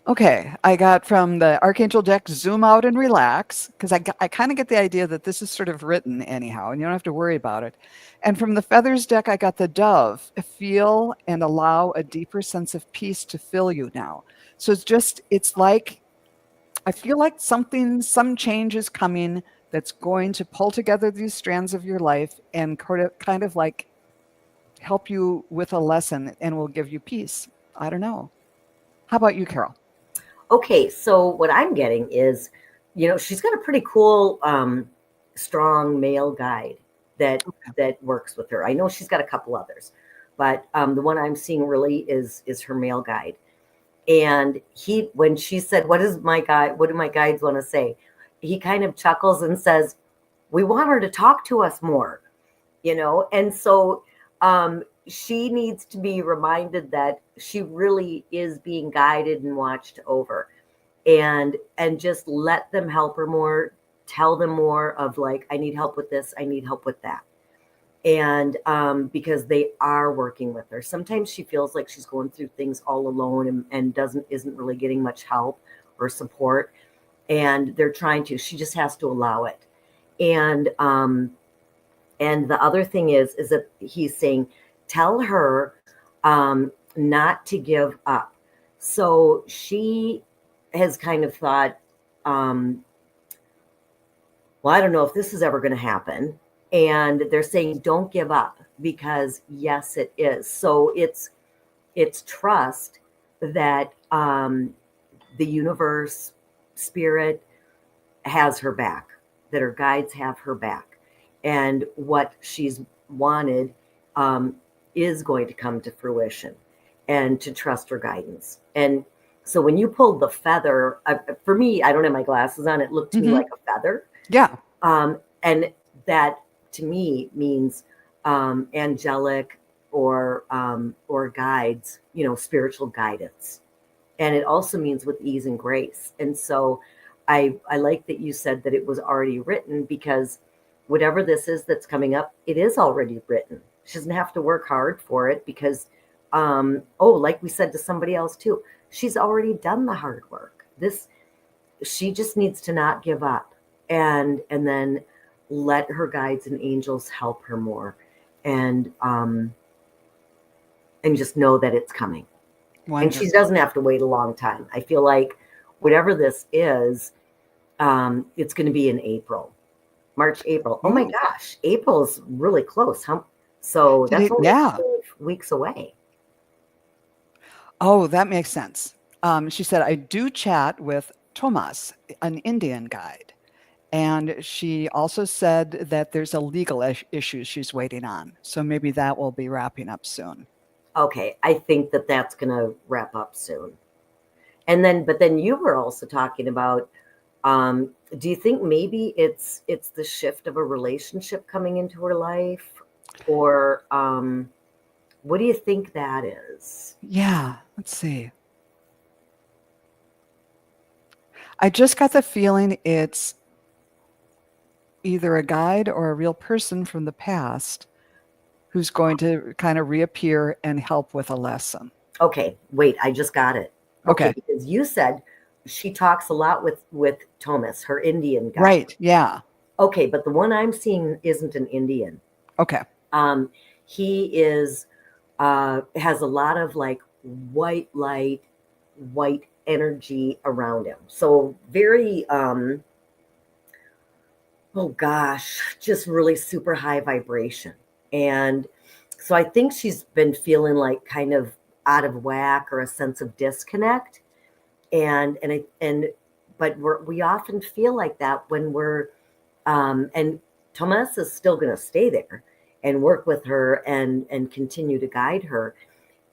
Okay, I got from the Archangel deck, zoom out and relax, because I kind of get the idea that this is sort of written anyhow, and you don't have to worry about it. And from the Feathers deck, I got the Dove, feel and allow a deeper sense of peace to fill you now. So it's like, I feel like some change is coming that's going to pull together these strands of your life and kind of like help you with a lesson and will give you peace. I don't know. How about you, Carol? Okay, so what I'm getting is, she's got a pretty cool, strong male guide that works with her. I know she's got a couple others, but the one I'm seeing really is her male guide. And when she said, what do my guides want to say? He kind of chuckles and says, we want her to talk to us more, And so she needs to be reminded that she really is being guided and watched over, and just let them help her more, tell them more of like, I need help with this, I need help with that. And because they are working with her. Sometimes she feels like she's going through things all alone and isn't really getting much help or support. And they're trying to, she just has to allow it. And the other thing is that he's saying, tell her not to give up. So she has kind of thought, well, I don't know if this is ever going to happen. And they're saying, don't give up, because yes, it is. So it's trust that the universe, spirit has her back, that her guides have her back. And what she's wanted is going to come to fruition, and to trust her guidance. And so when you pulled the feather, for me, I don't have my glasses on. It looked to me like a feather. Yeah. And that to me means angelic or guides, spiritual guidance. And it also means with ease and grace. And so I like that you said that it was already written, because whatever this is that's coming up, it is already written. She doesn't have to work hard for it, because, like we said to somebody else too, she's already done the hard work. She just needs to not give up, and then let her guides and angels help her more, and just know that it's coming. Wonderful. And she doesn't have to wait a long time. I feel like whatever this is, it's going to be in April. March, April. Oh my gosh, April's really close, huh? So that's only 12 weeks away. Oh, that makes sense. She said, I do chat with Thomas, an Indian guide. And she also said that there's a legal issue she's waiting on. So maybe that will be wrapping up soon. Okay, I think that's going to wrap up soon. But then you were also talking about, do you think maybe it's the shift of a relationship coming into her life? Or what do you think that is? Yeah, let's see. I just got the feeling it's either a guide or a real person from the past who's going to kind of reappear and help with a lesson. Okay, wait, I just got it. Okay. Because you said she talks a lot with Thomas, her Indian guy. Right, yeah. Okay, but the one I'm seeing isn't an Indian. Okay. He is has a lot of like white light, white energy around him. So very, oh gosh, just really super high vibration. And so I think she's been feeling like kind of out of whack or a sense of disconnect. But we often feel like that when we're, and Thomas is still going to stay there and work with her and continue to guide her.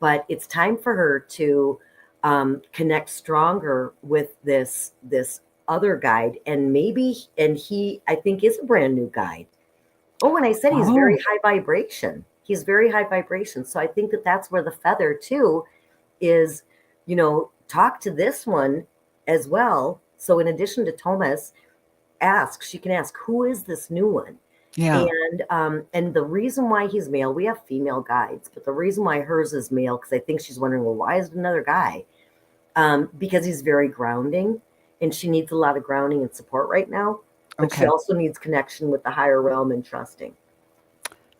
But it's time for her to connect stronger with this other guide, and he I think is a brand new guide. Oh, and I said he's very Oh, high vibration. He's very high vibration. So I think that that's where the feather too is, talk to this one as well. So in addition to Thomas, she can ask, who is this new one? yeah. And the reason why he's male, we have female guides, but the reason why hers is male, because I think she's wondering, well, why is it another guy? Because he's very grounding, and she needs a lot of grounding and support right now. But she Okay. also needs connection with the higher realm and trusting.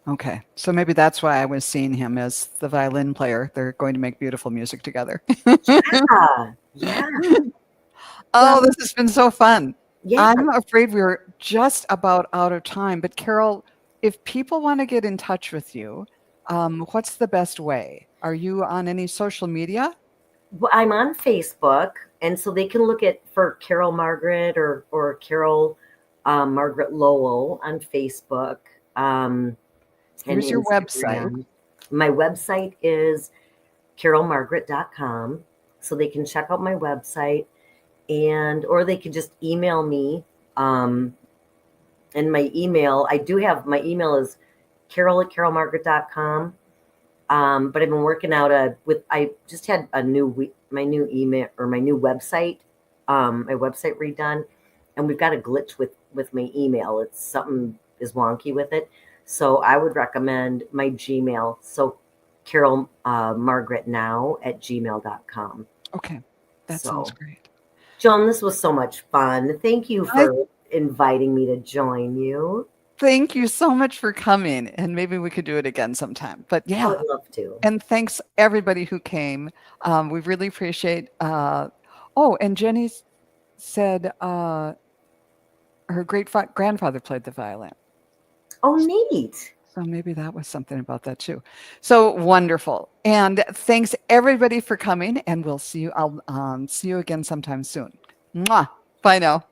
Okay. So maybe that's why I was seeing him as the violin player. They're going to make beautiful music together. Yeah, yeah. Oh, Well, this has been so fun. yeah. I'm afraid we're just about out of time. But Carol, if people want to get in touch with you, what's the best way? Are you on any social media? Well, I'm on Facebook, and so they can look for Carol Margaret or Carol Margaret Lowell on Facebook and Here's your website. Instagram. My website is carolmargaret.com, so they can check out my website, or they could just email me. And my email, my email is carol@carolmargaret.com. But I've been working out I just had my new email or my new website, my website redone, and we've got a glitch with my email. It's something is wonky with it. So I would recommend my Gmail. So Carol Margaret now @gmail.com. Okay. That sounds So great. Joan, this was so much fun. Thank you I for inviting me to join you. thank you so much for coming. And maybe we could do it again sometime. But I would yeah. love to. And thanks everybody who came. We really appreciate. And Jenny said her grandfather played the violin. Oh, neat. So maybe that was something about that too. So wonderful. And thanks everybody for coming. And we'll see you. I'll see you again sometime soon. Mwah. Bye now.